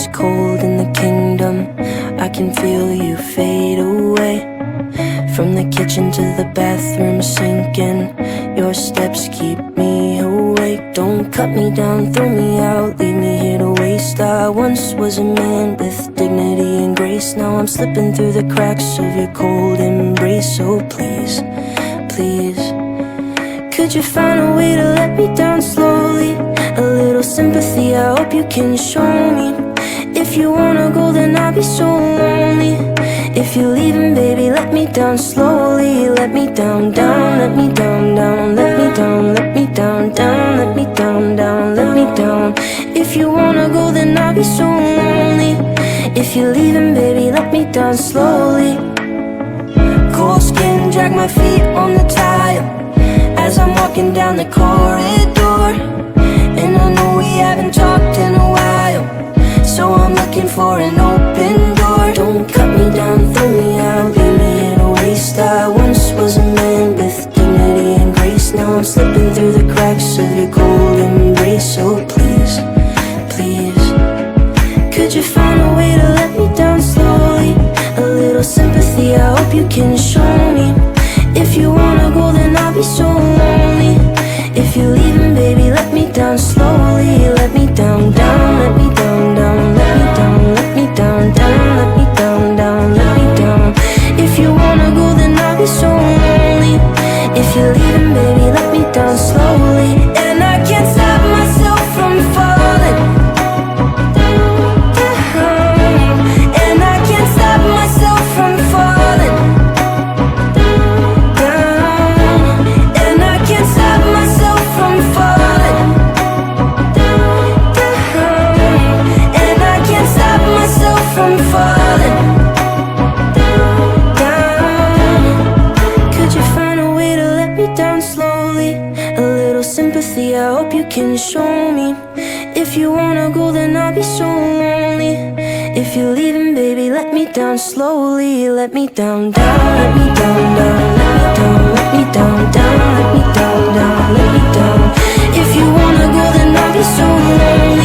ice cold in the kingdom. I can feel you fade away. From the kitchen to the bathroom sinking, your steps keep me awake. Don't cut me down, throw me out, leave me here to waste. I once was a man with dignity and grace. Now I'm slipping through the cracks of your cold embrace. So please, please, could you find a way to let me down slowly? A little sympathy, I hope you can show me. If you wanna go, then I'll be so lonely. If you're leaving, baby, let me down slowly. Let me down, down, let me down, down. Let me down, let me down, down. Let me down, down, let me down. If you wanna go, then I'll be so lonely. If you're leaving, baby, let me down slowly. Cold skin, drag my feet on the tile as I'm walking down the corridor. And I know we haven't talked in a while, so I'm looking for an open door. Don't cut me down, throw me out, leave me in a waste. I once was a man with dignity and grace. Now I'm slipping through the cracks of your cold embrace. So please, please, could you find a way to let me down slowly? A little sympathy, I hope you can show me. If you wanna go, then I'll be so lonely. If you're leaving, baby, let me down slowly. Let me down, down, let me down, down. Let me down, let me down, down. Let me down, down, let me down. If you wanna go, then I'll be so lonely. If you're leaving, baby, let me down slowly. And I can't stop myself from falling down. And I can't stop myself from falling down. And I can't stop myself from falling down. And I can't stop myself from falling down. Could you find a way to let me down slowly? A little sympathy, I hope you can show me. If you wanna go, then I'll be so lonely. If you're leaving, baby, let me down slowly. Let me down, down, let me down, down. Let me down, let me down, down. Let me down, down, let me down. If you wanna go, then I'll be so lonely.